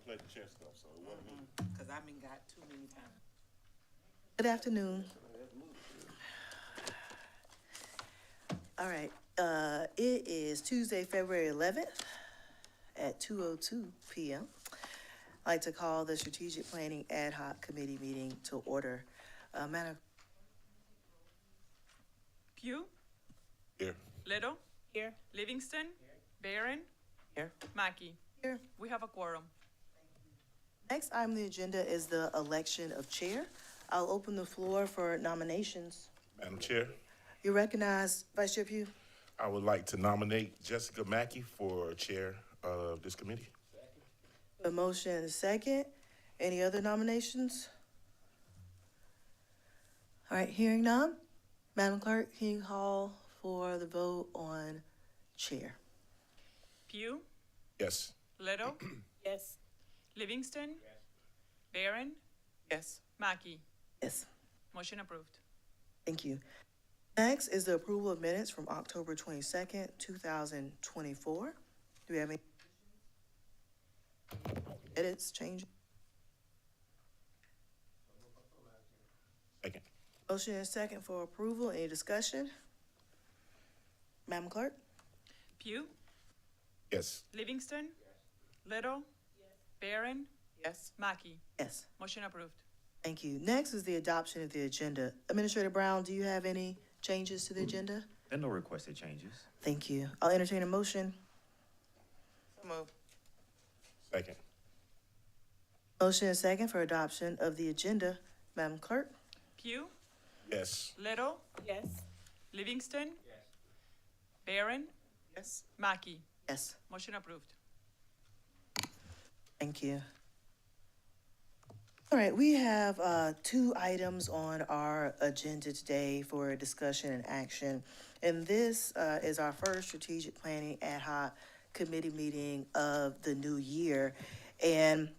let the chair stuff, so it wasn't me. Cause I've been got too many times. Good afternoon. All right, it is Tuesday, February 11th at 2:02 PM. I'd like to call the Strategic Planning Ad Hoc Committee meeting to order. Madam, Pugh, Here. Leto, Here. Livingston, Barron, here. Mackey. Here. We have a quorum. Next item on the agenda is the election of chair. I'll open the floor for nominations. Madam Chair, You recognize Vice Chair Pugh? I would like to nominate Jessica Mackey for chair of this committee. A motion and a second. Any other nominations? All right, hearing none. Madam Clerk, can you call for the vote on chair? Pugh, Yes. Leto, Yes. Livingston, Barron, Yes. Mackey. Yes, Motion approved. thank you. Next is the approval of minutes from October 22nd, 2024. Do we have any edits, changes? Second. Motion and second for approval. Any discussion? Madam Clerk? Pugh, Yes. Livingston, Leto, Barron, Yes. Mackey. Yes, Motion approved. thank you. Next is the adoption of the agenda. Administrator Brown, do you have any changes to the agenda? There are no requested changes. Thank you. I'll entertain a motion. Move. Second. Motion and second for adoption of the agenda. Madam Clerk? Pugh, Yes. Leto, Yes. Livingston, Barron, Yes. Mackey. Yes, Motion approved. thank you. All right, we have two items on our agenda today for discussion and action. And this is our first strategic planning ad hoc committee meeting of the new year. And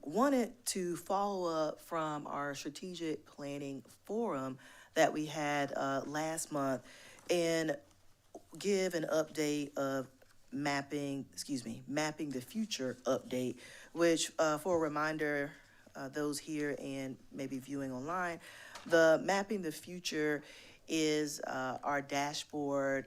wanted to follow up from our strategic planning forum that we had last month and give an update of mapping the future update, which for a reminder, those here and maybe viewing online, the mapping the future is our dashboard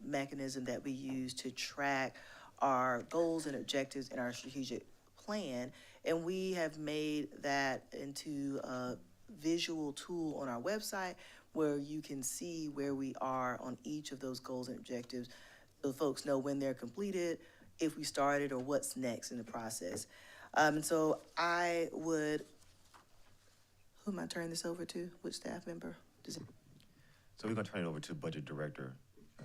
mechanism that we use to track our goals and objectives in our strategic plan. And we have made that into a visual tool on our website where you can see where we are on each of those goals and objectives, so folks know when they're completed, if we started, or what's next in the process. And so I would, who am I turning this over to? Which staff member? Does it? So we're gonna turn it over to Budget Director.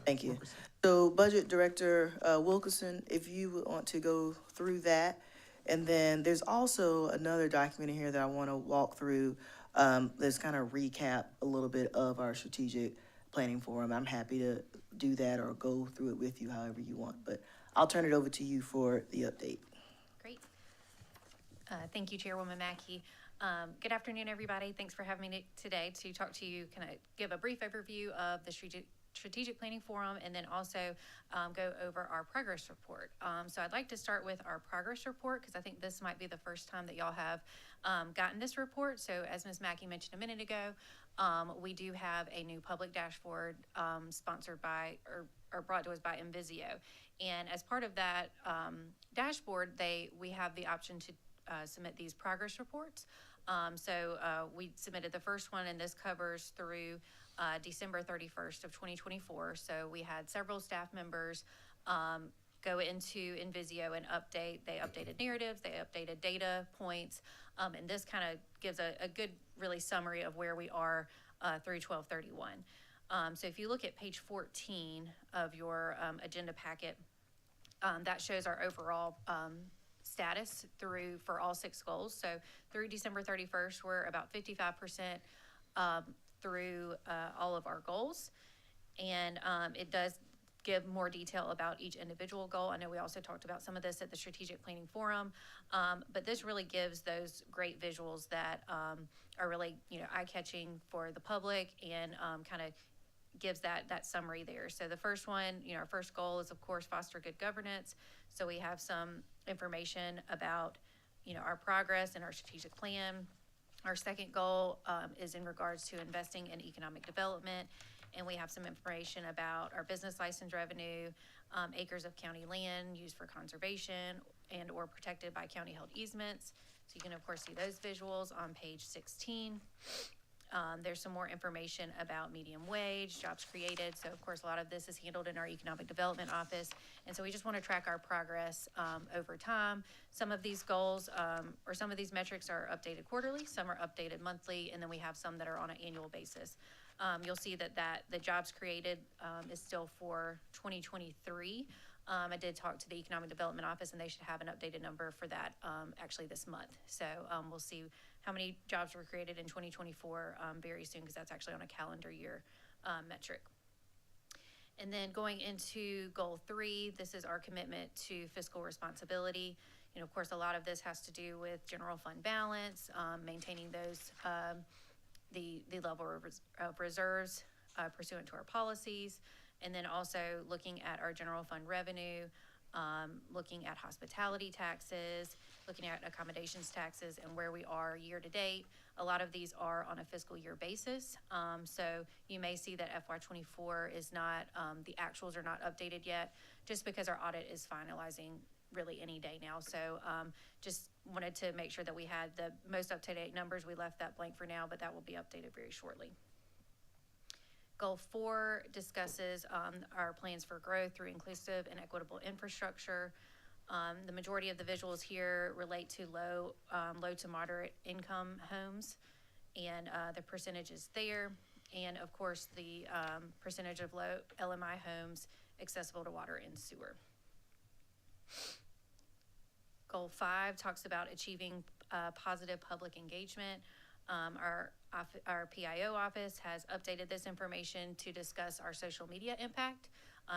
Thank you. Wilkerson. So Budget Director Wilkerson, if you would want to go through that. And then there's also another document in here that I want to walk through that's kind of recap a little bit of our strategic planning forum. I'm happy to do that or go through it with you however you want, but I'll turn it over to you for the update. Great. Thank you, Chairwoman Mackey. Good afternoon, everybody. Thanks for having me today to talk to you, kind of give a brief overview of the Strategic Planning Forum, and then also go over our progress report. So I'd like to start with our progress report, because I think this might be the first time that y'all have gotten this report. So as Ms. Mackey mentioned a minute ago, we do have a new public dashboard sponsored by or brought to us by Envisio. And as part of that dashboard, we have the option to submit these progress reports. So we submitted the first one, and this covers through December 31st of 2024. So we had several staff members go into Envisio and update. They updated narratives, they updated data points, and this kind of gives a good, really summary of where we are through 12/31. So if you look at page 14 of your agenda packet, that shows our overall status for all 6 goals. So through December 31st, we're about 55% through all of our goals. And it does give more detail about each individual goal. I know we also talked about some of this at the Strategic Planning Forum, but this really gives those great visuals that are really, eye-catching for the public and kind of gives that summary there. So the first one, our first goal is, of course, foster good governance. So we have some information about, our progress and our strategic plan. Our second goal is in regards to investing in economic development. And we have some information about our business license revenue, acres of county land used for conservation and or protected by county-held easements. So you can, of course, see those visuals on page 16. There's some more information about medium wage, jobs created. So, of course, a lot of this is handled in our Economic Development Office. And so we just want to track our progress over time. Some of these goals or some of these metrics are updated quarterly. Some are updated monthly. And then we have some that are on an annual basis. You'll see that the jobs created is still for 2023. I did talk to the Economic Development Office, and they should have an updated number for that actually this month. So we'll see how many jobs were created in 2024 very soon, because that's actually on a calendar year metric. And then going into goal 3, this is our commitment to fiscal responsibility. Of course, a lot of this has to do with general fund balance, maintaining those, the level of reserves pursuant to our policies, and then also looking at our general fund revenue, looking at hospitality taxes, looking at accommodations taxes, and where we are year to date. A lot of these are on a fiscal year basis. So you may see that FY24 is not, the actuals are not updated yet, just because our audit is finalizing really any day now. So just wanted to make sure that we had the most up-to-date numbers. We left that blank for now, but that will be updated very shortly. Goal 4 discusses our plans for growth through inclusive and equitable infrastructure. The majority of the visuals here relate to low to moderate income homes, and the percentages there, and of course the percentage of low LMI homes accessible to water and sewer. Goal 5 talks about achieving positive public engagement. Our PIO office has updated this information to discuss our social media impact.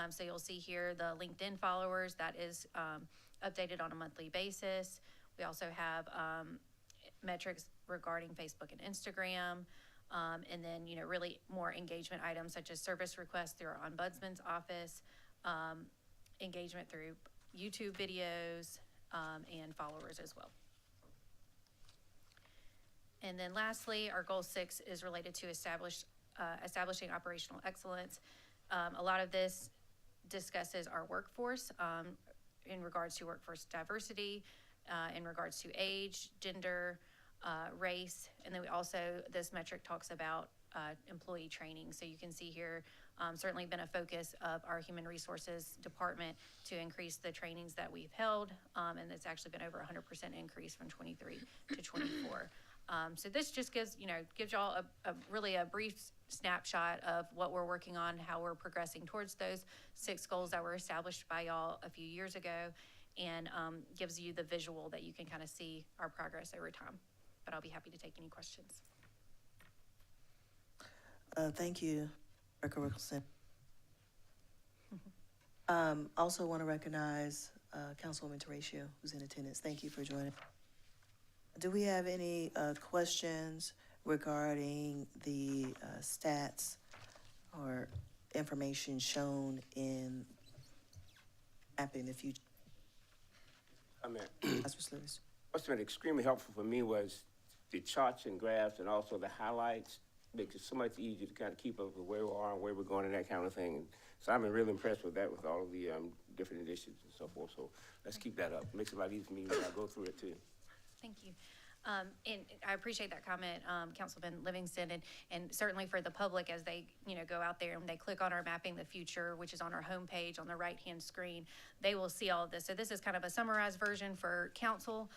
So you'll see here the LinkedIn followers, that is updated on a monthly basis. We also have metrics regarding Facebook and Instagram, and then, really more engagement items such as service requests through our ombudsman's office, engagement through YouTube videos, and followers as well. And then lastly, our goal 6 is related to establishing operational excellence. A lot of this discusses our workforce in regards to workforce diversity, in regards to age, gender, race, and then this metric talks about employee training. So you can see here, certainly been a focus of our human resources department to increase the trainings that we've held, and it's actually been over 100% increase from 23 to 24. So this just gives y'all a brief snapshot of what we're working on, how we're progressing towards those 6 goals that were established by y'all a few years ago, and gives you the visual that you can kind of see our progress over time. But I'll be happy to take any questions. Thank you, Director Wilkerson. Also want to recognize Councilwoman Terratio, who's in attendance. Thank you for joining. Do we have any questions regarding the stats or information shown in mapping the future? Councilor Lewis. What's been extremely helpful for me was the charts and graphs, and also the highlights. Makes it so much easier to kind of keep up with where we are and where we're going and that kind of thing. So I've been really impressed with that, with all of the different initiatives and so forth. So let's keep that up. It makes it a lot easier for me when I go through it too. Thank you. And I appreciate that comment, Councilman Livingston, and certainly for the public as they, go out there and they click on our Mapping the Future, which is on our homepage on the right-hand screen, they will see all of this. So this is kind of a summarized version for council,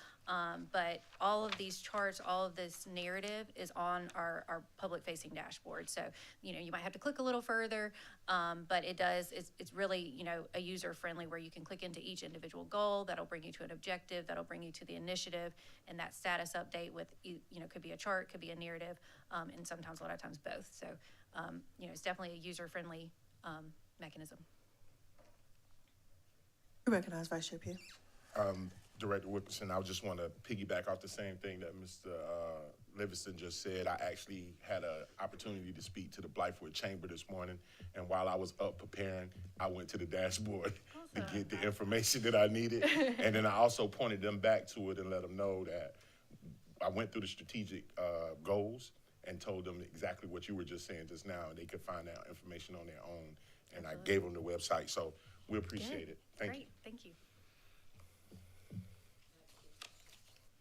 but all of these charts, all of this narrative is on our public-facing dashboard. So, you might have to click a little further, but it's really, a user-friendly where you can click into each individual goal. That'll bring you to an objective, that'll bring you to the initiative, and that status update with, could be a chart, could be a narrative, and sometimes, a lot of times, both. So, it's definitely a user-friendly mechanism. You recognize Vice Chair Pugh. Director Wilkerson, I just want to piggyback off the same thing that Mr. Livingston just said. I actually had an opportunity to speak to the Blythewood Chamber this morning, and while I was up preparing, I went to the dashboard to get the information that I needed. And then I also pointed them back to it and let them know that I went through the strategic goals and told them exactly what you were just saying just now, and they could find out information on their own. And I gave them the website, so we appreciate it. Thank you. Great, thank you.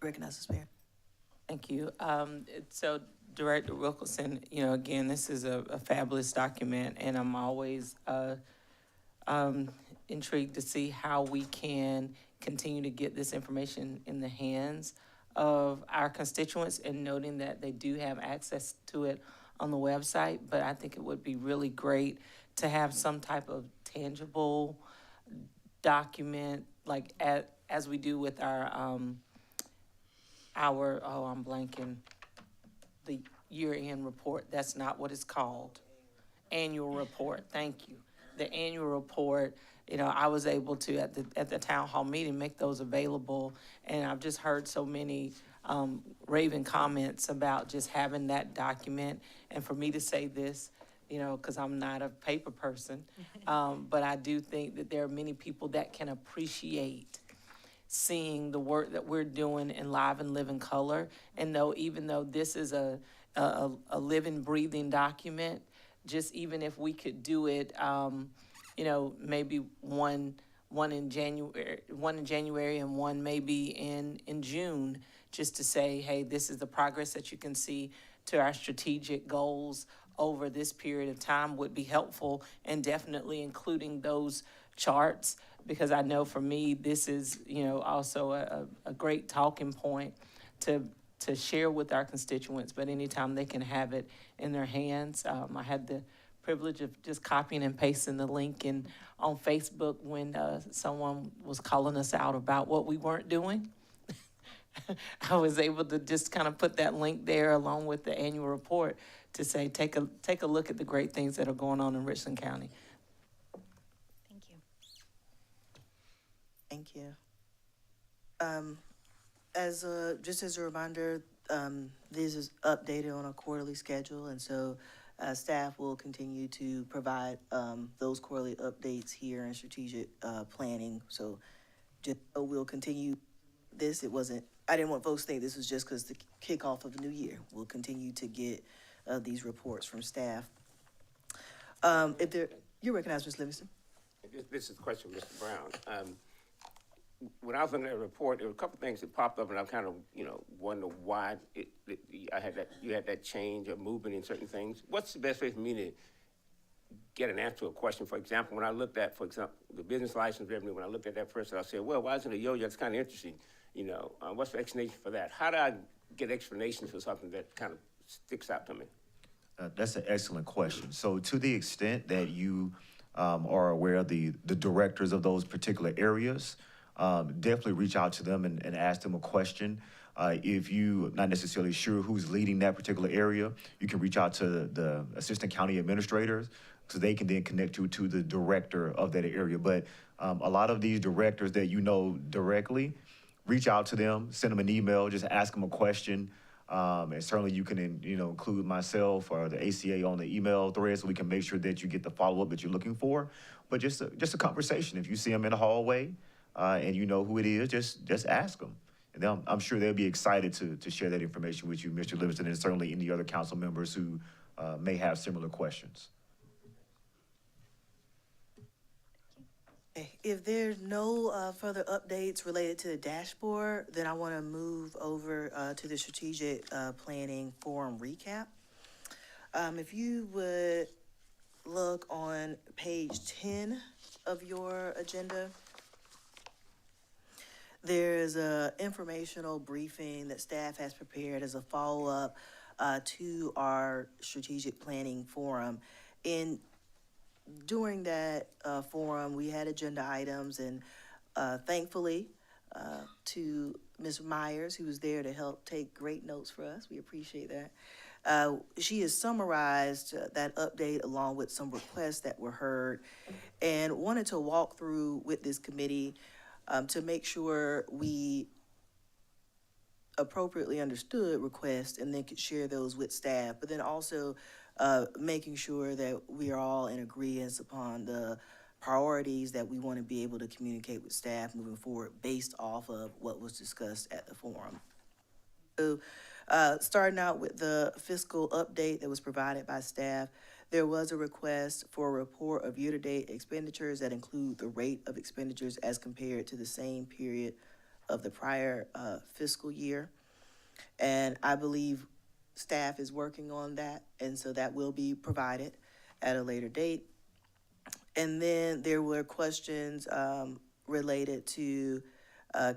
Recognize the speaker. Thank you. So Director Wilkerson, you know, again, this is a fabulous document, and I'm always intrigued to see how we can continue to get this information in the hands of our constituents, and noting that they do have access to it on the website. But I think it would be really great to have some type of tangible document, like as we do with our I'm blanking, the year-end report. That's not what it's called. Annual report, thank you. The annual report, you know, I was able to, at the town hall meeting, make those available. And I've just heard so many raving comments about just having that document. And for me to say this, you know, because I'm not a paper person, but I do think that there are many people that can appreciate seeing the work that we're doing in Live and Live in Color. And even though this is a living, breathing document, just even if we could do it, you know, maybe one in January and one maybe in June, just to say, hey, this is the progress that you can see to our strategic goals over this period of time would be helpful, and definitely including those charts, because I know for me, this is, you know, also a great talking point to share with our constituents, but anytime they can have it in their hands. I had the privilege of just copying and pasting the link on Facebook when someone was calling us out about what we weren't doing. I was able to just kind of put that link there along with the annual report to say, take a look at the great things that are going on in Richland County. Thank you. Thank you. Just as a reminder, this is updated on a quarterly schedule, and so staff will continue to provide those quarterly updates here in strategic planning. So we'll continue this. I didn't want folks to think this was just because the kickoff of the new year. We'll continue to get these reports from staff. You recognize Ms. Livingston? This is a question for Mr. Brown. When I was looking at the report, there were a couple of things that popped up, and I kind of, you know, wonder why you had that change of movement in certain things. What's the best way for me to get an answer to a question? For example, when I looked at, the business license revenue, when I looked at that first, I said, well, why isn't it a yo-yo? That's kind of interesting. You know, what's the explanation for that? How do I get explanations for something that kind of sticks out to me? That's an excellent question. So to the extent that you are aware of the directors of those particular areas, definitely reach out to them and ask them a question. If you're not necessarily sure who's leading that particular area, you can reach out to the assistant county administrators, so they can then connect you to the director of that area. But a lot of these directors that you know directly, reach out to them, send them an email, just ask them a question. And certainly you can, include myself or the ACA on the email thread, so we can make sure that you get the follow-up that you're looking for. But just a conversation. If you see them in the hallway and you know who it is, just ask them. And I'm sure they'll be excited to share that information with you, Mr. Livingston, and certainly any other council members who may have similar questions. If there's no further updates related to the dashboard, then I want to move over to the strategic planning forum recap. If you would look on page 10 of your agenda, there's a informational briefing that staff has prepared as a follow-up to our strategic planning forum. During that forum, we had agenda items, and thankfully to Ms. Myers, who was there to help take great notes for us. We appreciate that. She has summarized that update along with some requests that were heard, and wanted to walk through with this committee to make sure we appropriately understood requests and then could share those with staff, but then also making sure that we are all in agreement upon the priorities that we want to be able to communicate with staff moving forward based off of what was discussed at the forum. So, starting out with the fiscal update that was provided by staff, there was a request for a report of year-to-date expenditures that include the rate of expenditures as compared to the same period of the prior fiscal year. And I believe staff is working on that, and so that will be provided at a later date. And then there were questions related to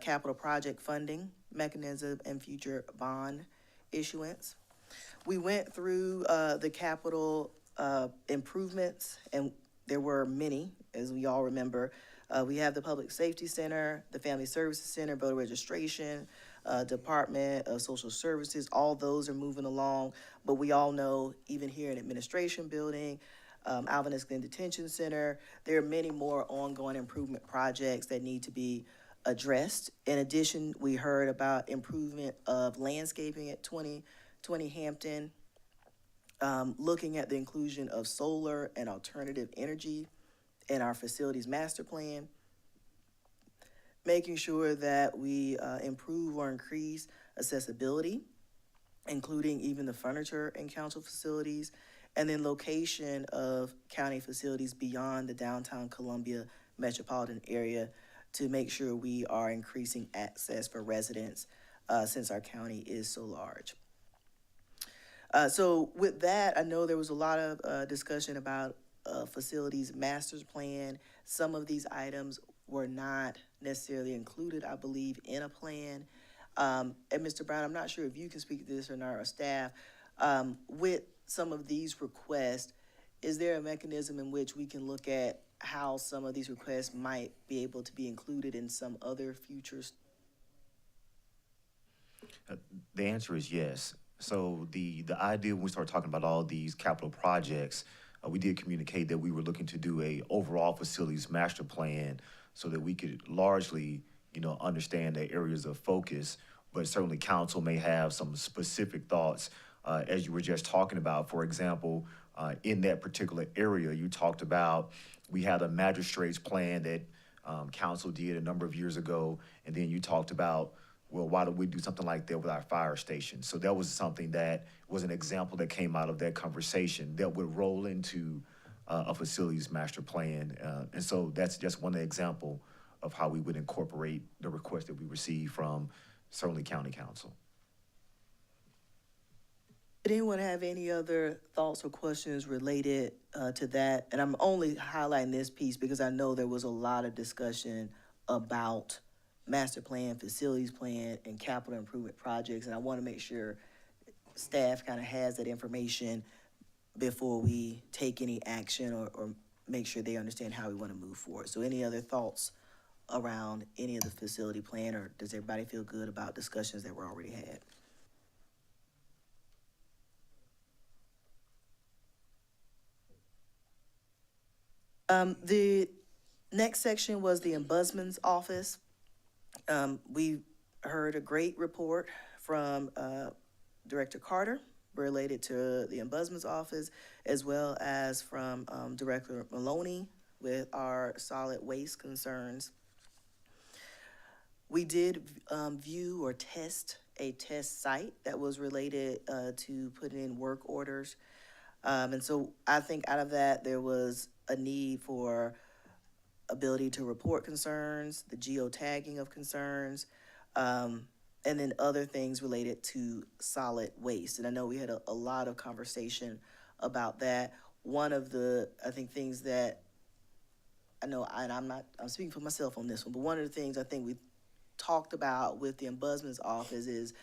capital project funding mechanism and future bond issuance. We went through the capital improvements, and there were many, as we all remember. We have the Public Safety Center, the Family Services Center, voter registration, Department of Social Services. All those are moving along, but we all know, even here in Administration Building, Alvin S. Glenn Detention Center, there are many more ongoing improvement projects that need to be addressed. In addition, we heard about improvement of landscaping at 2020 Hampton, looking at the inclusion of solar and alternative energy in our facilities master plan, making sure that we improve or increase accessibility, including even the furniture in council facilities, and then location of county facilities beyond the downtown Columbia metropolitan area to make sure we are increasing access for residents since our county is so large. So with that, I know there was a lot of discussion about facilities master's plan. Some of these items were not necessarily included, I believe, in a plan. And Mr. Brown, I'm not sure if you can speak to this or not, or staff. With some of these requests, is there a mechanism in which we can look at how some of these requests might be able to be included in some other futures? The answer is yes. So the idea when we start talking about all these capital projects, we did communicate that we were looking to do a overall facilities master plan so that we could largely, understand the areas of focus, but certainly council may have some specific thoughts, as you were just talking about. For example, in that particular area, you talked about, we had a magistrate's plan that council did a number of years ago, and then you talked about, well, why don't we do something like that with our fire station? So that was something that was an example that came out of that conversation that would roll into a facilities master plan. And so that's just one example of how we would incorporate the request that we received from certainly county council. Did anyone have any other thoughts or questions related to that? And I'm only highlighting this piece because I know there was a lot of discussion about master plan, facilities plan, and capital improvement projects. And I want to make sure staff kind of has that information before we take any action or make sure they understand how we want to move forward. So any other thoughts around any of the facility plan, or does everybody feel good about discussions that were already had? The next section was the Ombudsman's Office. We heard a great report from Director Carter related to the Ombudsman's Office, as well as from Director Maloney with our solid waste concerns. We did view or test a test site that was related to putting in work orders. And so I think out of that, there was a need for ability to report concerns, the geotagging of concerns, and then other things related to solid waste. And I know we had a lot of conversation about that. One of the, I think, things that I know, and I'm speaking for myself on this one, but one of the things I think we talked about with the Ombudsman's Office is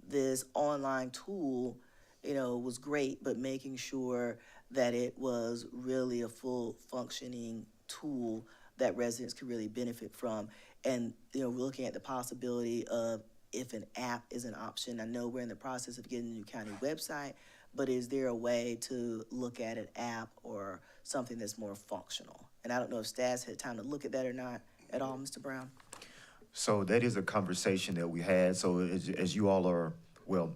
this online tool, was great, but making sure that it was really a full functioning tool that residents could really benefit from. And, we're looking at the possibility of if an app is an option. I know we're in the process of getting a new county website, but is there a way to look at an app or something that's more functional? And I don't know if staff's had time to look at that or not at all, Mr. Brown. So that is a conversation that we had. So as you all are, well,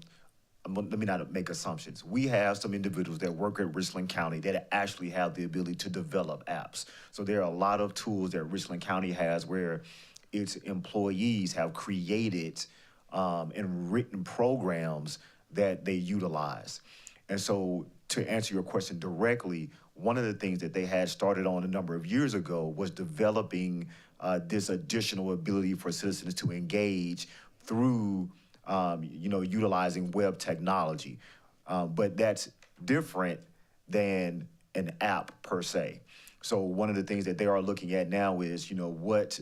let me not make assumptions. We have some individuals that work at Richland County that actually have the ability to develop apps. So there are a lot of tools that Richland County has where its employees have created and written programs that they utilize. And so to answer your question directly, one of the things that they had started on a number of years ago was developing this additional ability for citizens to engage through utilizing web technology. But that's different than an app per se. So one of the things that they are looking at now is, what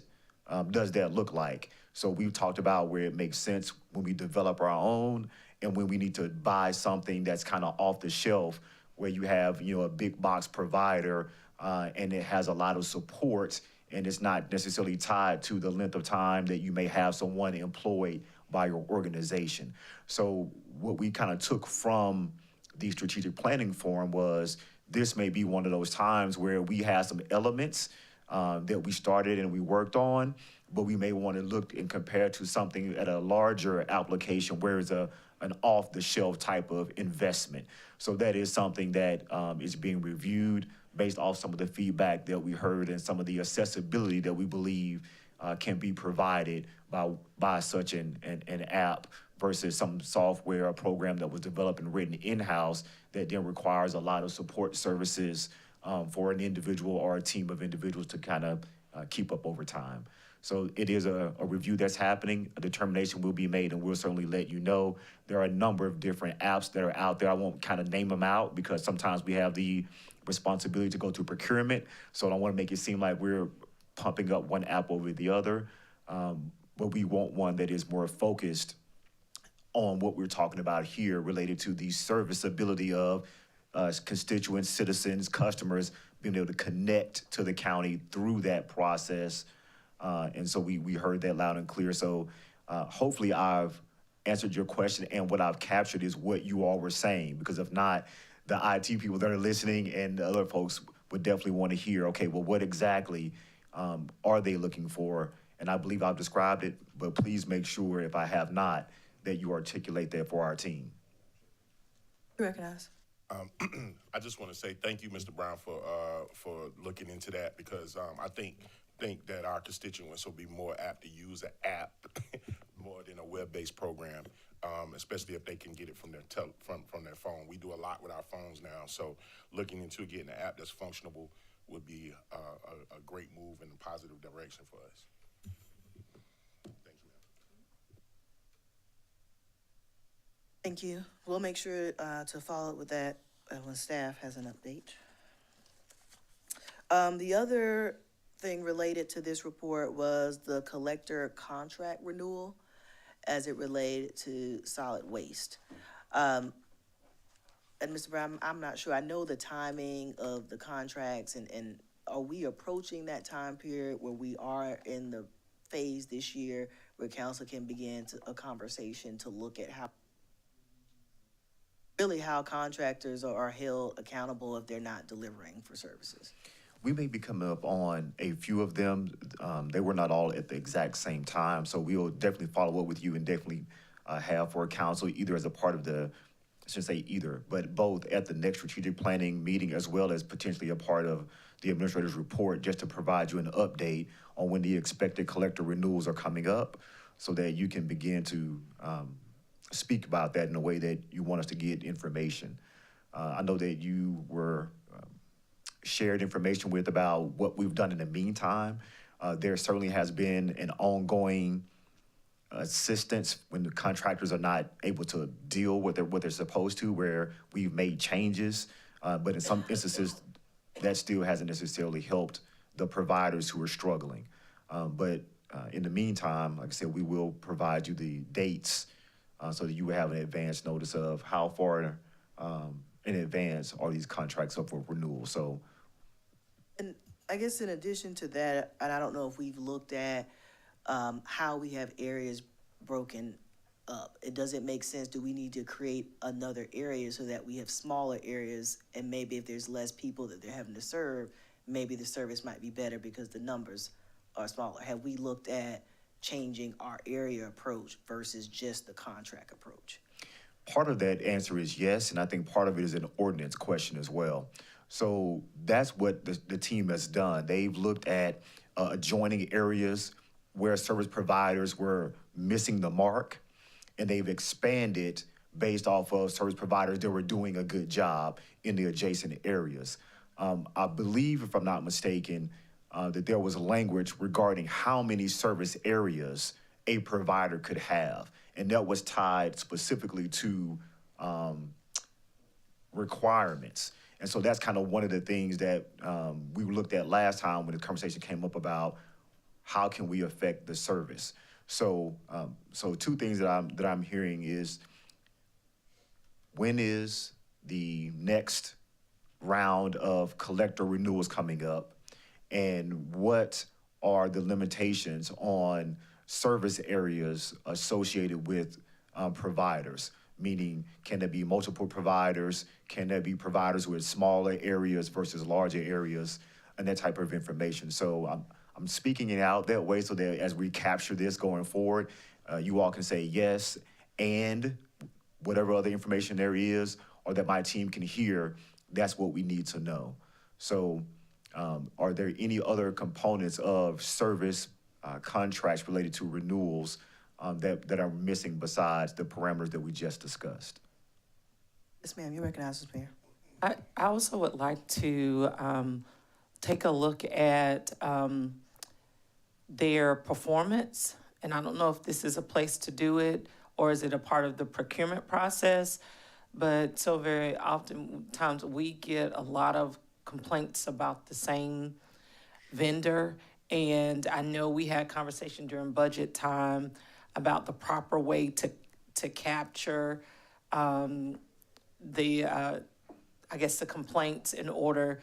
does that look like? So we've talked about where it makes sense when we develop our own and when we need to buy something that's kind of off the shelf, where you have, a big box provider and it has a lot of support and it's not necessarily tied to the length of time that you may have someone employed by your organization. So what we kind of took from the strategic planning forum was this may be one of those times where we have some elements that we started and we worked on, but we may want to look and compare to something at a larger application where it's an off-the-shelf type of investment. So that is something that is being reviewed based off some of the feedback that we heard and some of the accessibility that we believe can be provided by such an app versus some software or program that was developed and written in-house that then requires a lot of support services for an individual or a team of individuals to kind of keep up over time. So it is a review that's happening. A determination will be made, and we'll certainly let you know. There are a number of different apps that are out there. I won't kind of name them out because sometimes we have the responsibility to go to procurement. So I don't want to make it seem like we're pumping up one app over the other. But we want one that is more focused on what we're talking about here related to the serviceability of constituents, citizens, customers, being able to connect to the county through that process. And so we heard that loud and clear. So hopefully I've answered your question, and what I've captured is what you all were saying, because if not, the IT people that are listening and the other folks would definitely want to hear, okay, well, what exactly are they looking for? And I believe I've described it, but please make sure, if I have not, that you articulate that for our team. You recognize? I just want to say thank you, Mr. Brown, for looking into that, because I think that our constituents will be more apt to use an app more than a web-based program, especially if they can get it from their from their phone. We do a lot with our phones now, so looking into getting an app that's functionable would be a great move in a positive direction for us. Thank you, ma'am. Thank you. We'll make sure to follow up with that when staff has an update. The other thing related to this report was the collector contract renewal as it related to solid waste. And Mr. Brown, I'm not sure, I know the timing of the contracts, and are we approaching that time period where we are in the phase this year where council can begin a conversation to look at how contractors are held accountable if they're not delivering for services? We may be coming up on a few of them. They were not all at the exact same time, so we'll definitely follow up with you and definitely have for council, either as a part of the, I shouldn't say either, but both at the next strategic planning meeting as well as potentially a part of the administrator's report, just to provide you an update on when the expected collector renewals are coming up, so that you can begin to speak about that in a way that you want us to get information. I know that you were shared information with about what we've done in the meantime. There certainly has been an ongoing assistance when the contractors are not able to deal with what they're supposed to, where we've made changes, but in some instances that still hasn't necessarily helped the providers who are struggling. But in the meantime, like I said, we will provide you the dates so that you will have an advance notice of how far in advance are these contracts up for renewal. So, and I guess in addition to that, and I don't know if we've looked at how we have areas broken up. Does it make sense? Do we need to create another area so that we have smaller areas, and maybe if there's less people that they're having to serve, maybe the service might be better because the numbers are smaller? Have we looked at changing our area approach versus just the contract approach? Part of that answer is yes, and I think part of it is an ordinance question as well. So that's what the team has done. They've looked at adjoining areas where service providers were missing the mark, and they've expanded based off of service providers that were doing a good job in the adjacent areas. I believe, if I'm not mistaken, that there was language regarding how many service areas a provider could have, and that was tied specifically to requirements. And so that's kind of one of the things that we looked at last time when the conversation came up about how can we affect the service. So, two things that I'm hearing is, when is the next round of collector renewals coming up, and what are the limitations on service areas associated with providers? Meaning, can there be multiple providers? Can there be providers with smaller areas versus larger areas, and that type of information? So I'm speaking it out that way so that as we capture this going forward, you all can say yes, and whatever other information there is, or that my team can hear, that's what we need to know. So are there any other components of service contracts related to renewals that are missing besides the parameters that we just discussed? Yes, ma'am, you recognize us, Mayor. I also would like to take a look at their performance, and I don't know if this is a place to do it, or is it a part of the procurement process? But so very often times we get a lot of complaints about the same vendor. And I know we had conversation during budget time about the proper way to capture the complaints in order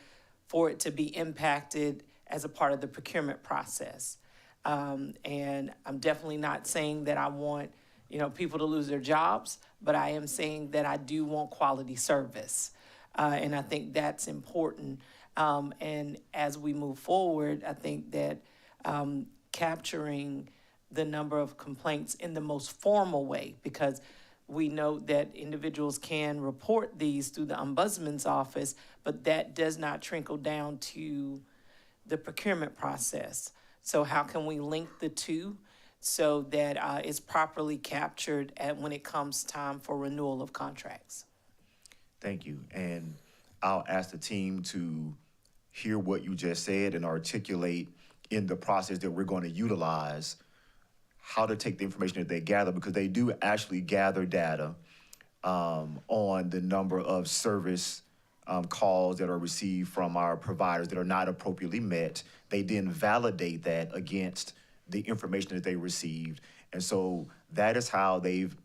for it to be impacted as a part of the procurement process. And I'm definitely not saying that I want, people to lose their jobs, but I am saying that I do want quality service. And I think that's important. And as we move forward, I think that capturing the number of complaints in the most formal way, because we know that individuals can report these through the ombudsman's office, but that does not trickle down to the procurement process. So how can we link the two so that it's properly captured when it comes time for renewal of contracts? Thank you. And I'll ask the team to hear what you just said and articulate in the process that we're going to utilize how to take the information that they gather, because they do actually gather data on the number of service calls that are received from our providers that are not appropriately met. They then validate that against the information that they received. And so that is how they've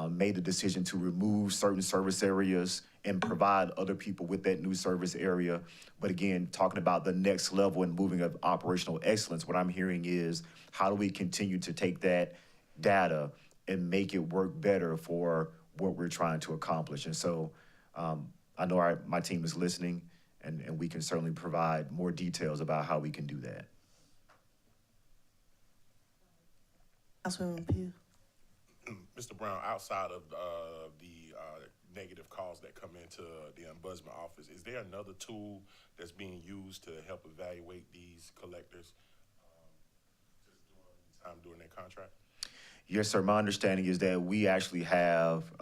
made the decision to remove certain service areas and provide other people with that new service area. But again, talking about the next level and moving of operational excellence, what I'm hearing is, how do we continue to take that data and make it work better for what we're trying to accomplish? And so I know my team is listening, and we can certainly provide more details about how we can do that. Councilwoman Pugh. Mr. Brown, outside of the negative calls that come into the ombudsman office, is there another tool that's being used to help evaluate these collectors during their contract? Yes, sir. My understanding is that we actually have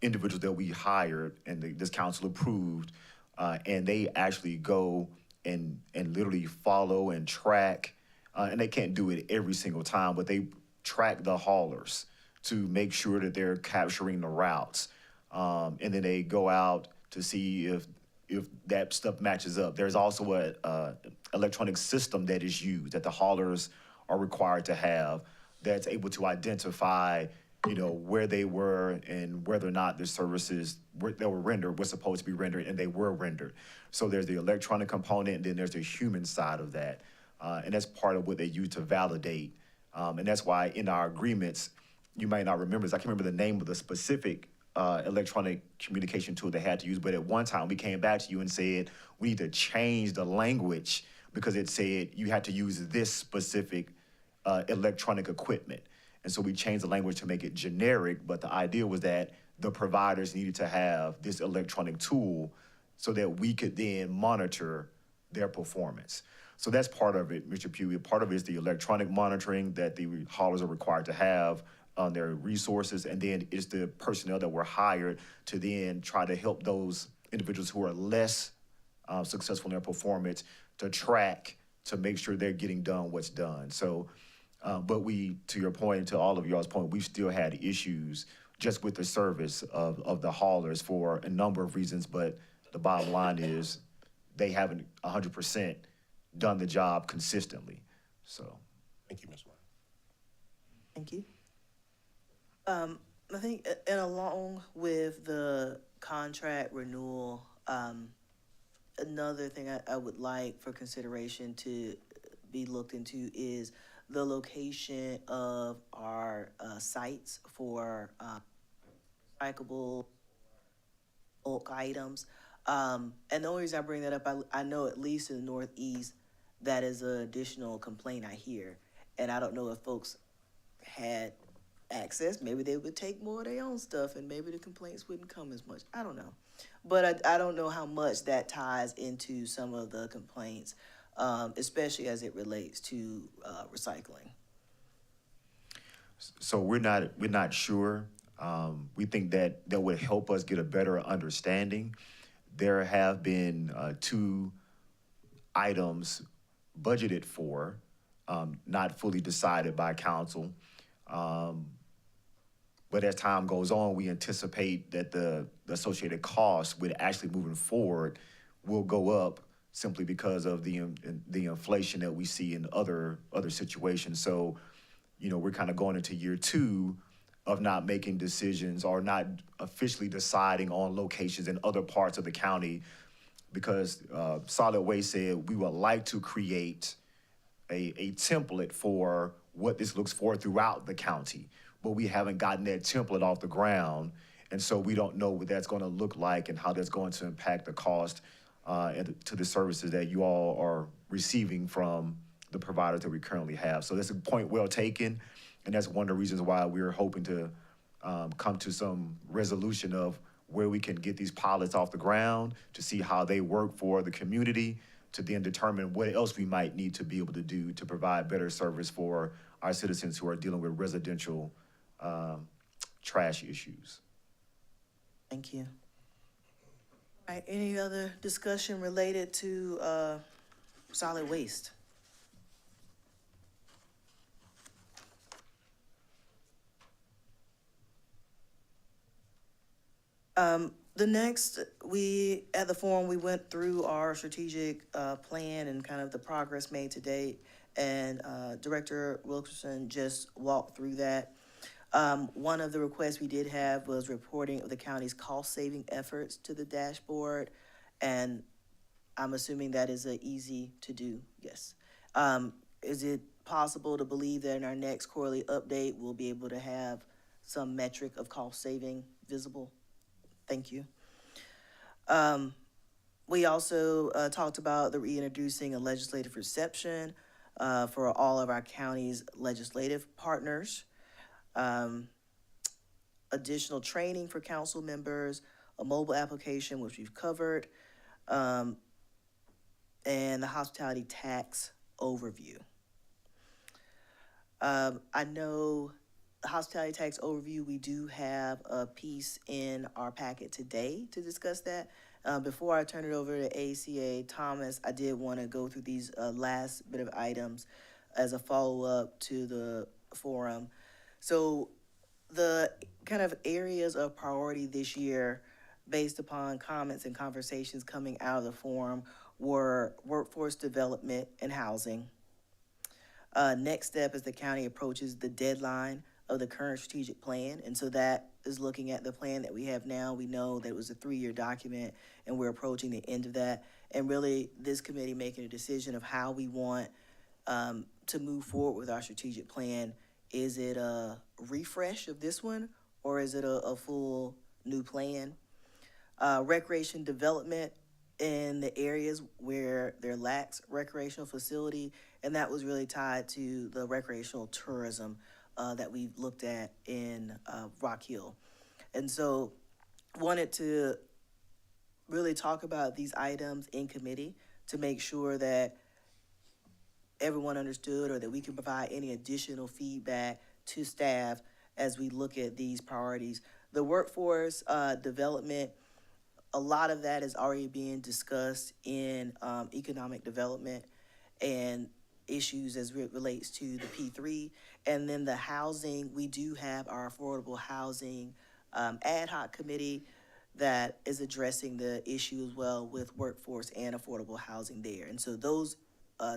individuals that we hired and this council approved, and they actually go and literally follow and track, and they can't do it every single time, but they track the haulers to make sure that they're capturing the routes. And then they go out to see if that stuff matches up. There's also a electronic system that is used that the haulers are required to have that's able to identify, where they were and whether or not the services that were rendered were supposed to be rendered, and they were rendered. So there's the electronic component, and then there's the human side of that. And that's part of what they use to validate. And that's why in our agreements, you might not remember this, I can't remember the name of the specific electronic communication tool they had to use, but at one time we came back to you and said, we need to change the language because it said you had to use this specific electronic equipment. And so we changed the language to make it generic, but the idea was that the providers needed to have this electronic tool so that we could then monitor their performance. So that's part of it, Mr. Pugh. Part of it is the electronic monitoring that the haulers are required to have on their resources, and then it's the personnel that were hired to then try to help those individuals who are less successful in their performance to track, to make sure they're getting done what's done. So, but we, to your point, to all of y'all's point, we've still had issues just with the service of the haulers for a number of reasons, but the bottom line is they haven't 100% done the job consistently, so. Thank you, Ms. Warren. Thank you. I think, and along with the contract renewal, another thing I would like for consideration to be looked into is the location of our sites for recyclable bulk items. And the only reason I bring that up, I know at least in the Northeast, that is an additional complaint I hear. And I don't know if folks had access, maybe they would take more of their own stuff and maybe the complaints wouldn't come as much. I don't know. But I don't know how much that ties into some of the complaints, especially as it relates to recycling. So we're not sure. We think that would help us get a better understanding. There have been 2 items budgeted for, not fully decided by council. But as time goes on, we anticipate that the associated costs with actually moving forward will go up simply because of the inflation that we see in other situations. So, you know, we're kind of going into year 2 of not making decisions or not officially deciding on locations in other parts of the county, because Solid Waste said we would like to create a template for what this looks for throughout the county, but we haven't gotten that template off the ground, and so we don't know what that's going to look like and how that's going to impact the cost to the services that you all are receiving from the providers that we currently have. So that's a point well taken, and that's one of the reasons why we're hoping to come to some resolution of where we can get these pilots off the ground to see how they work for the community, to then determine what else we might need to be able to do to provide better service for our citizens who are dealing with residential trash issues. Thank you. All right, any other discussion related to solid waste? The next, at the forum, we went through our strategic plan and kind of the progress made to date, and Director Wilkerson just walked through that. One of the requests we did have was reporting of the county's cost-saving efforts to the dashboard, and I'm assuming that is a easy to do, yes. Is it possible to believe that in our next quarterly update, we'll be able to have some metric of cost saving visible? Thank you. We also talked about the reintroducing a legislative reception for all of our county's legislative partners. Additional training for council members, a mobile application, which we've covered, and the hospitality tax overview. I know the hospitality tax overview, we do have a piece in our packet today to discuss that. Before I turn it over to ACA Thomas, I did want to go through these last bit of items as a follow-up to the forum. So the kind of areas of priority this year, based upon comments and conversations coming out of the forum, were workforce development and housing. Next step as the county approaches the deadline of the current strategic plan. And so that is looking at the plan that we have now. We know that it was a 3-year document and we're approaching the end of that. And really this committee making a decision of how we want to move forward with our strategic plan. Is it a refresh of this one or is it a full new plan? Recreation development in the areas where there lacks recreational facility And that was really tied to the recreational tourism that we looked at in Rock Hill. And so wanted to really talk about these items in committee to make sure that everyone understood or that we can provide any additional feedback to staff as we look at these priorities. The workforce development, a lot of that is already being discussed in economic development and issues as it relates to the P3. And then the housing, we do have our affordable housing ad hoc committee that is addressing the issue as well with workforce and affordable housing there. And so those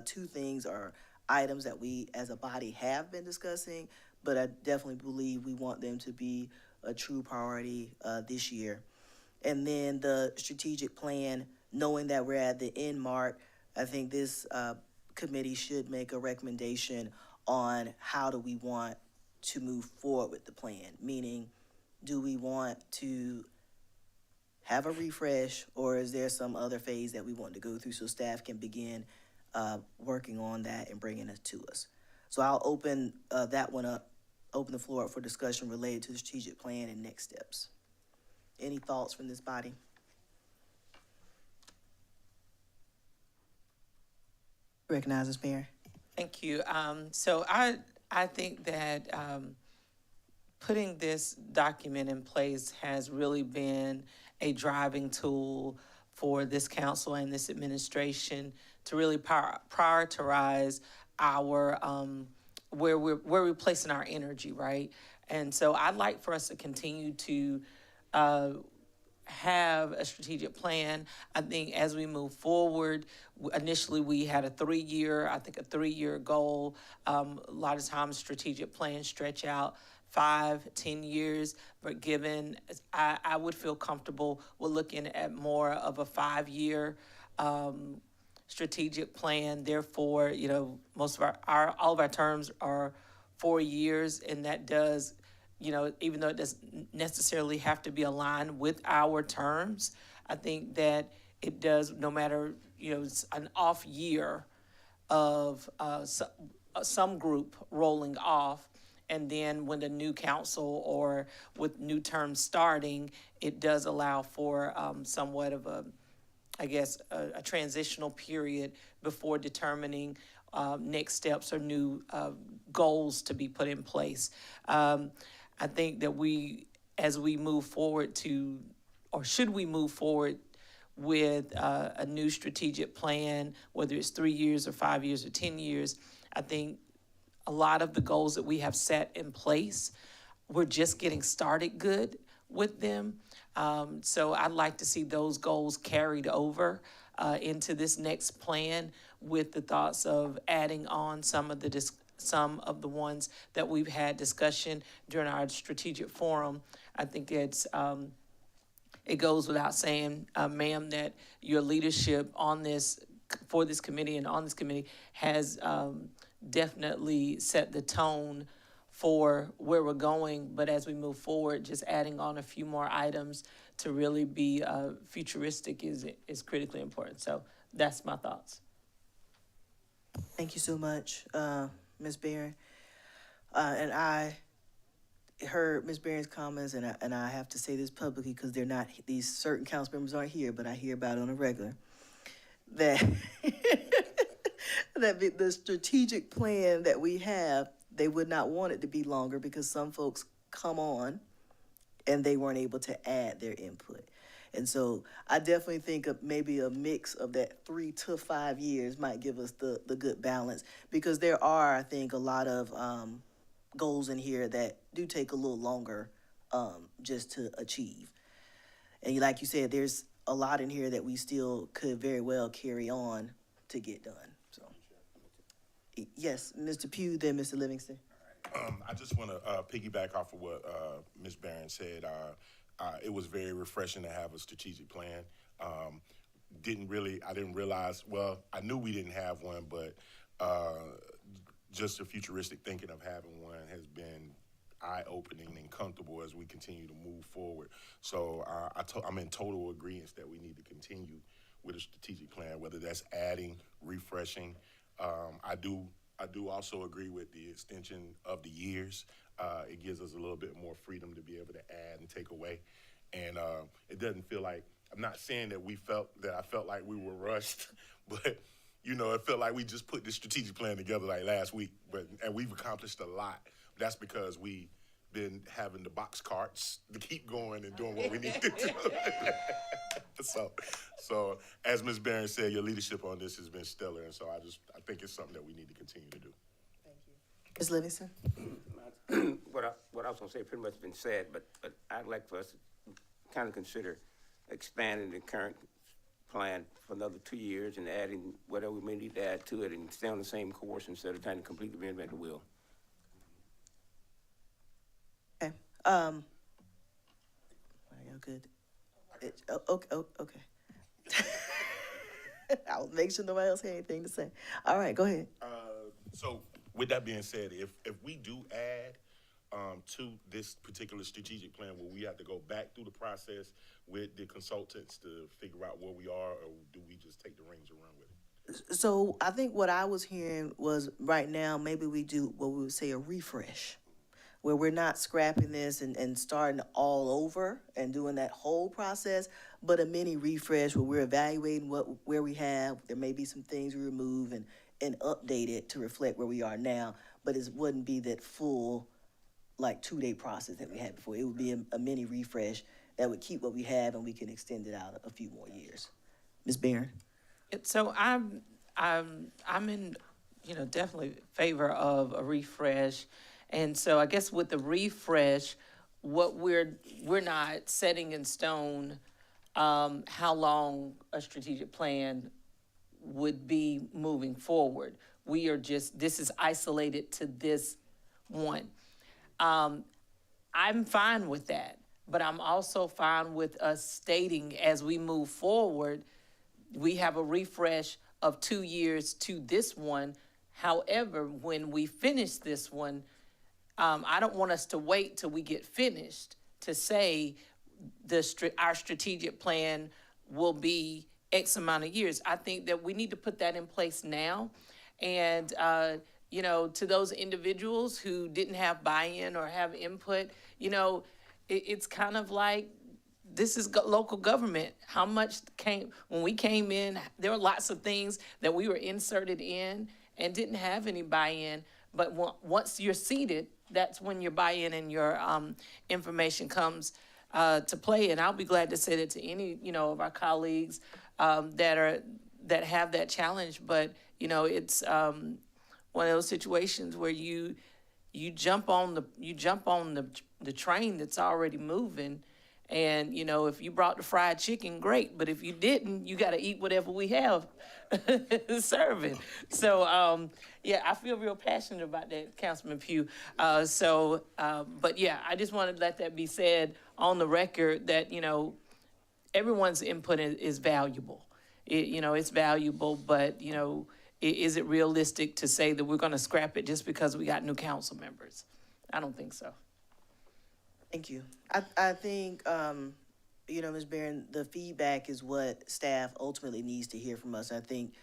two things are items that we as a body have been discussing, but I definitely believe we want them to be a true priority this year. And then the strategic plan, knowing that we're at the end mark, I think this committee should make a recommendation on how do we want to move forward with the plan, meaning do we want to have a refresh or is there some other phase that we want to go through so staff can begin working on that and bringing it to us. So I'll open that one up, open the floor up for discussion related to the strategic plan and next steps. Any thoughts from this body? Recognize Ms. Mayor. Thank you. So I think that putting this document in place has really been a driving tool for this council and this administration to really prioritize our where we're placing our energy, right? And so I'd like for us to continue to have a strategic plan. I think as we move forward, initially we had a 3-year goal. A lot of times strategic plans stretch out 5-10 years, but given, I would feel comfortable with looking at more of a 5-year strategic plan. Therefore, you know, most of all of our terms are 4 years, and that does, you know, even though it doesn't necessarily have to be aligned with our terms, I think that it does, no matter, you know, it's an off year of some group rolling off, and then when the new council or with new terms starting, it does allow for somewhat of a, I guess, a transitional period before determining next steps or new goals to be put in place. I think that as we move forward or should we move forward with a new strategic plan, whether it's 3 years or 5 years or 10 years, I think a lot of the goals that we have set in place, we're just getting started good with them. So I'd like to see those goals carried over into this next plan with the thoughts of adding on some of the ones that we've had discussion during our strategic forum. I think it's it goes without saying, ma'am, that your leadership on this, for this committee and on this committee has definitely set the tone for where we're going. But as we move forward, just adding on a few more items to really be futuristic is critically important. So that's my thoughts. Thank you so much, Ms. Barron. And I heard Ms. Barron's comments, and I have to say this publicly because they're not, these certain council members aren't here, but I hear about it on a regular, that that the strategic plan that we have, they would not want it to be longer because some folks come on and they weren't able to add their input. And so I definitely think of maybe a mix of that 3 to 5 years might give us the good balance, because there are, I think, a lot of goals in here that do take a little longer just to achieve. And like you said, there's a lot in here that we still could very well carry on to get done. So, yes, Mr. Pugh, then Mr. Livingston. I just want to piggyback off of what Ms. Barron said. It was very refreshing to have a strategic plan. I didn't realize, well, I knew we didn't have one, but just the futuristic thinking of having one has been eye-opening and comfortable as we continue to move forward. So I'm in total agreement that we need to continue with a strategic plan, whether that's adding, refreshing, I do also agree with the extension of the years. It gives us a little bit more freedom to be able to add and take away. And it doesn't feel like, I'm not saying that I felt like we were rushed, but you know, it felt like we just put this strategic plan together like last week, and we've accomplished a lot. That's because we've been having the box carts to keep going and doing what we need to do. So as Ms. Barron said, your leadership on this has been stellar, and so I think it's something that we need to continue to do. Ms. Livingston? What I was gonna say pretty much been said, but I'd like for us to kind of consider expanding the current plan for another 2 years and adding whatever we may need to add to it and stay on the same course instead of trying to completely reinvent the wheel. Okay. Are y'all good? Okay. I'll make sure nobody else had anything to say. All right, go ahead. So with that being said, if we do add to this particular strategic plan, will we have to go back through the process with the consultants to figure out where we are, or do we just take the reins and run with it? So I think what I was hearing was right now, maybe we do what we would say a refresh, where we're not scrapping this and starting all over and doing that whole process, but a mini refresh where we're evaluating where we have. There may be some things we remove and update it to reflect where we are now, but it wouldn't be that full, like 2-day process that we had before. It would be a mini refresh that would keep what we have and we can extend it out a few more years. Ms. Barron? So I'm in, definitely favor of a refresh. And so I guess with the refresh, what we're not setting in stone, how long a strategic plan would be moving forward. This is isolated to this one. I'm fine with that, but I'm also fine with us stating as we move forward, we have a refresh of 2 years to this one. However, when we finish this one, I don't want us to wait till we get finished to say our strategic plan will be X amount of years. I think that we need to put that in place now. And, to those individuals who didn't have buy-in or have input, it's kind of like, this is local government. How much when we came in, there were lots of things that we were inserted in and didn't have any buy-in. But once you're seated, that's when your buy-in and your information comes to play. And I'll be glad to say that to any, of our colleagues that have that challenge. But, it's one of those situations where you jump on the train that's already moving. And, if you brought the fried chicken, great. But if you didn't, you got to eat whatever we have serving. So, I feel real passionate about that, Councilman Pugh. But yeah, I just wanted to let that be said on the record that, everyone's input is valuable. It's valuable, but, is it realistic to say that we're going to scrap it just because we got new council members? I don't think so. Thank you. I think, Ms. Barron, the feedback is what staff ultimately needs to hear from us. I think,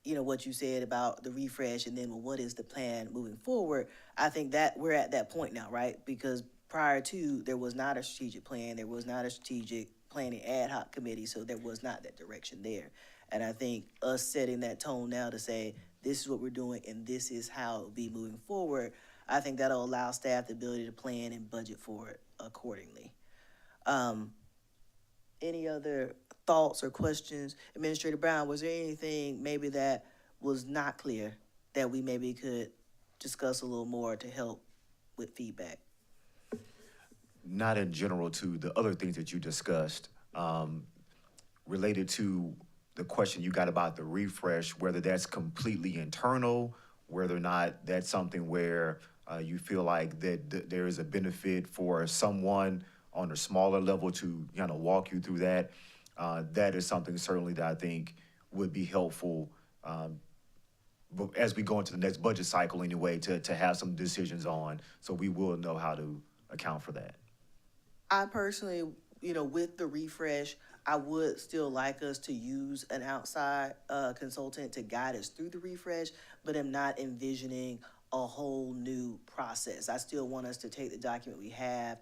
what you said about the refresh and then what is the plan moving forward, I think that we're at that point now, right? Because prior to, there was not a strategic plan, there was not a strategic planning ad hoc committee, so there was not that direction there. And I think us setting that tone now to say, this is what we're doing and this is how it'll be moving forward, I think that'll allow staff the ability to plan and budget for it accordingly. Any other thoughts or questions? Administrator Brown, was there anything maybe that was not clear that we maybe could discuss a little more to help with feedback? Not in general to the other things that you discussed, related to the question you got about the refresh, whether that's completely internal, whether or not that's something where you feel like that there is a benefit for someone on a smaller level to kind of walk you through that. That is something certainly that I think would be helpful as we go into the next budget cycle anyway, to have some decisions on, so we will know how to account for that. I personally, with the refresh, I would still like us to use an outside consultant to guide us through the refresh, but am not envisioning a whole new process. I still want us to take the document we have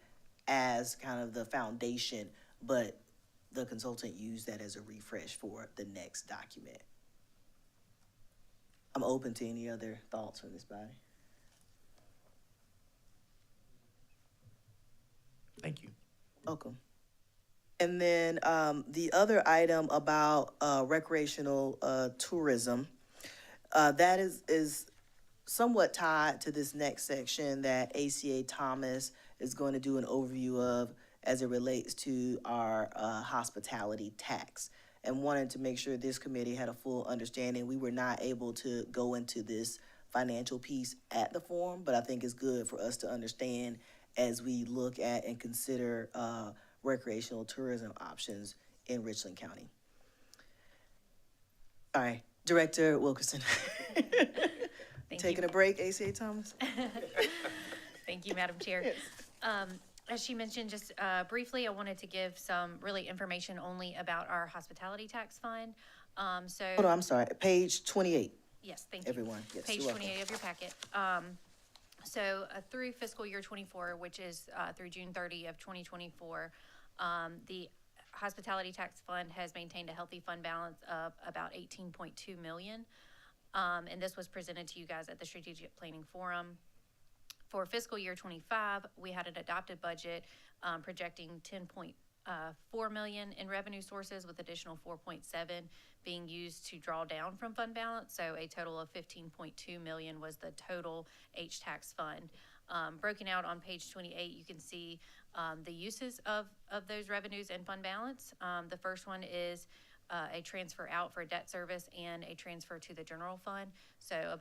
as kind of the foundation, but the consultant use that as a refresh for the next document. I'm open to any other thoughts from this body. Thank you. Welcome. And then the other item about recreational tourism, that is somewhat tied to this next section that ACA Thomas is going to do an overview of as it relates to our hospitality tax. And wanted to make sure this committee had a full understanding. We were not able to go into this financial piece at the forum, but I think it's good for us to understand as we look at and consider recreational tourism options in Richland County. All right, Director Wilkerson. Taking a break, ACA Thomas? Thank you, Madam Chair. As she mentioned, just briefly, I wanted to give some really information only about our hospitality tax fund. Hold on, I'm sorry, page 28, Yes, thank you. everyone. Yes, Page you're welcome. 28 of your packet. So through fiscal year '24, which is through June 30 of 2024, the hospitality tax fund has maintained a healthy fund balance of about 18.2 million. And this was presented to you guys at the Strategic Planning Forum. For fiscal year '25, we had an adopted budget projecting 10.4 million in revenue sources, with additional 4.7 being used to draw down from fund balance. So a total of 15.2 million was the total H-tax fund. Broken out on page 28, you can see the uses of those revenues and fund balance. The first one is a transfer out for debt service and a transfer to the general fund. So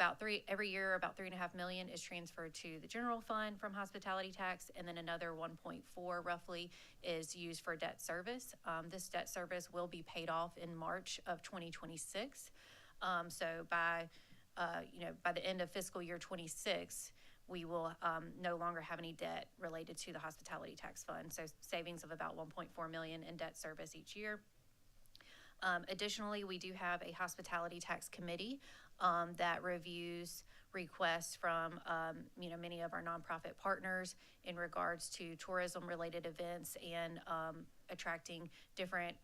every year, about 3.5 million is transferred to the general fund from hospitality tax, and then another 1.4 roughly is used for debt service. This debt service will be paid off in March of 2026. So by the end of fiscal year 26, we will no longer have any debt related to the hospitality tax fund. So savings of about 1.4 million in debt service each year. Additionally, we do have a hospitality tax committee that reviews requests from many of our nonprofit partners in regards to tourism-related events and attracting different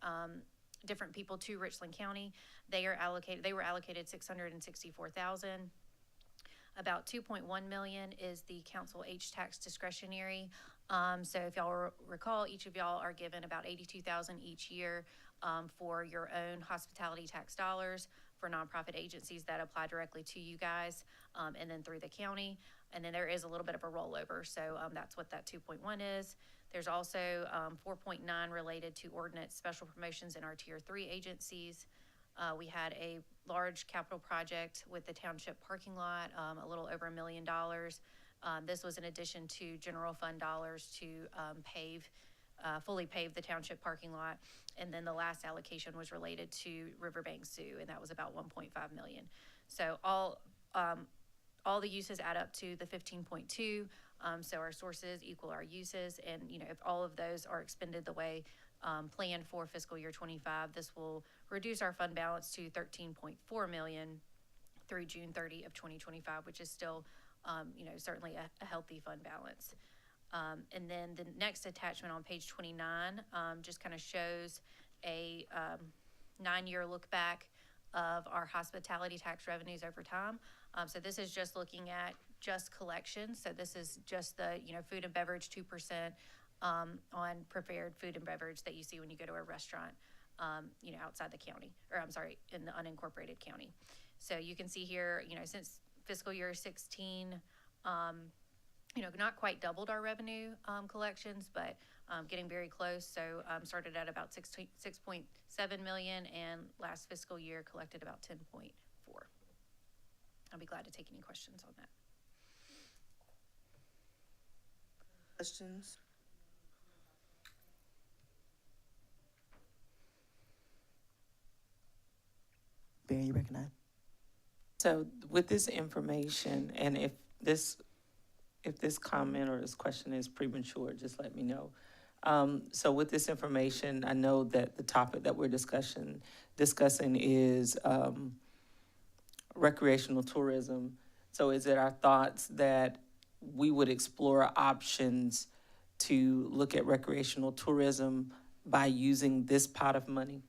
people to Richland County. They were allocated 664,000. About 2.1 million is the council H-tax discretionary. So if y'all recall, each of y'all are given about 82,000 each year for your own hospitality tax dollars for nonprofit agencies that apply directly to you guys, and then through the county. And then there is a little bit of a rollover, so that's what that 2.1 is. There's also 4.9 related to ordinance special promotions in our Tier 3 agencies. We had a large capital project with the township parking lot, a little over $1 million. This was in addition to general fund dollars to fully pave the township parking lot. And then the last allocation was related to Riverbank Zoo, and that was about 1.5 million. So all the uses add up to the 15.2. So our sources equal our uses, and if all of those are expended the way planned for fiscal year 25, this will reduce our fund balance to 13.4 million through June 30 of 2025, which is still certainly a healthy fund balance. And then the next attachment on page 29 just kind of shows a 9-year look back of our hospitality tax revenues over time. So this is just looking at just collections. So this is just the food and beverage 2% on prepared food and beverage that you see when you go to a restaurant outside the county, or I'm sorry, in the unincorporated county. So you can see here, since fiscal year 16, not quite doubled our revenue collections, but getting very close. So started at about 6.7 million, and last fiscal year collected about 10.4. I'll be glad to take any questions on that. Questions? Barry, you recognize? So with this information, and if this comment or this question is premature, just let me know. So with this information, I know that the topic that we're discussing is recreational tourism. So is it our thoughts that we would explore options to look at recreational tourism by using this pot of money?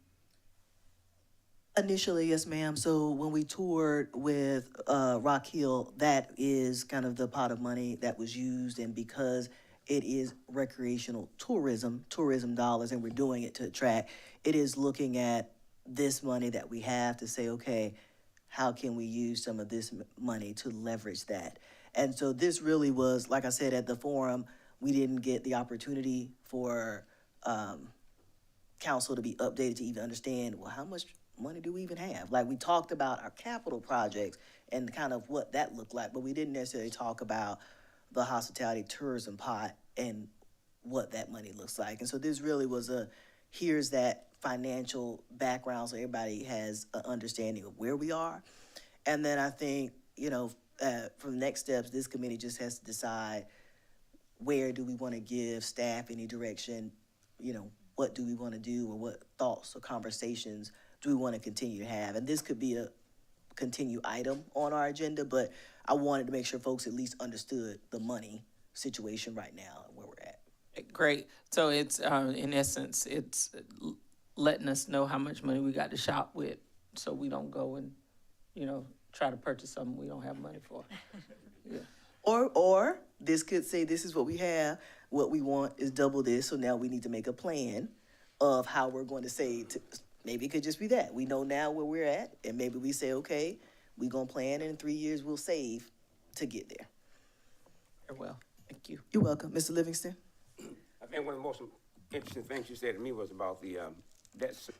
Initially, yes, ma'am. So when we toured with Rock Hill, that is kind of the pot of money that was used, and because it is recreational tourism dollars, and we're doing it to attract, it is looking at this money that we have to say, okay, how can we use some of this money to leverage that? And so this really was, like I said, at the forum, we didn't get the opportunity for council to be updated to even understand, well, how much money do we even have? Like, we talked about our capital projects and kind of what that looked like, but we didn't necessarily talk about the hospitality tourism pot and what that money looks like. And so this really was here's that financial background so everybody has an understanding of where we are. And then I think, from next steps, this committee just has to decide where do we want to give staff any direction, what do we want to do, or what thoughts or conversations do we want to continue to have? And this could be a continued item on our agenda, but I wanted to make sure folks at least understood the money situation right now and where we're at. Great. So it's, in essence, it's letting us know how much money we got to shop with, so we don't go and, try to purchase something we don't have money for. Yeah. Or this could say, this is what we have, what we want is double this, so now we need to make a plan of how we're going to say, maybe it could just be that. We know now where we're at, and maybe we say, okay, we're going to plan, and in 3 years we'll save to get there. Very well. Thank you. You're welcome. Mr. Livingston? I think one of the most interesting things you said to me was about the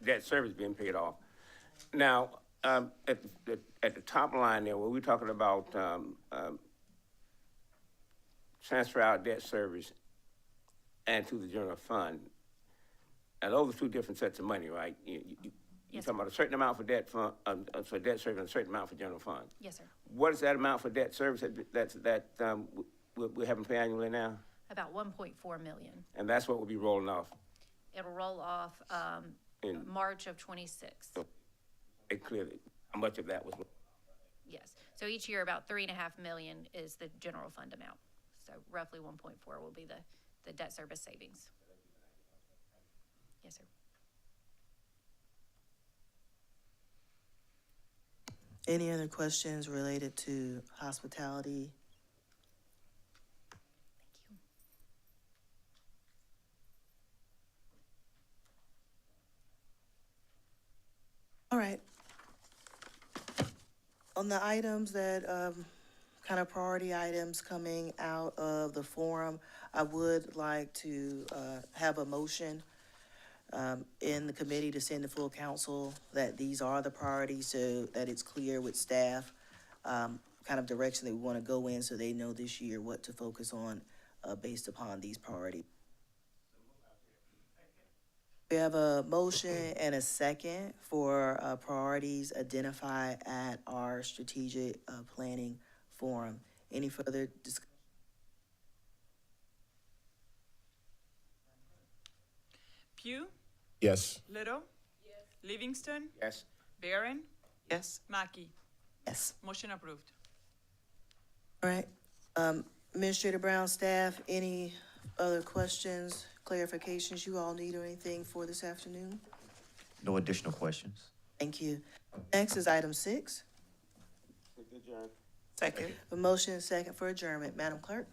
debt service being paid off. Now, at the top line there, where we're talking about transfer out debt service and to the general fund, and those are two different sets of money, right? You're Yes, talking about a certain amount for debt fund, for debt service, and a certain amount for general fund. Yes, sir. What is that amount for debt service that we're having to pay annually now? About 1.4 million. And that's what will be rolling off. It'll roll off In- March of '26. It clearly, how much of that was? Yes. So each year, about 3.5 million is the general fund amount. So roughly 1.4 will be the debt service savings. Yes, sir. Any other questions related to hospitality? Thank you. All right. On the items that, kind of priority items coming out of the forum, I would like to have a motion in the committee to send to full council that these are the priorities, so that it's clear with staff, kind of direction that we want to go in, so they know this year what to focus on based upon these priorities. We have a motion and a second for priorities identified at our strategic planning forum. Any further discussion? Pugh, Yes. Little. Livingston, Yes. Barron, Yes. Mackey. Yes. Motion approved. All right. Administrator Brown, staff, any other questions, clarifications you all need or anything for this afternoon? No additional questions? Thank you. Next is item 6. Second. A motion and second for adjournment. Madam Clerk?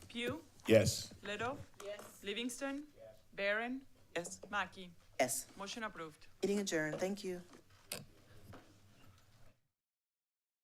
Pugh, Yes. Little. Livingston. Barron, Yes. Mackey. Yes. Motion approved. Meeting adjourned. Thank you.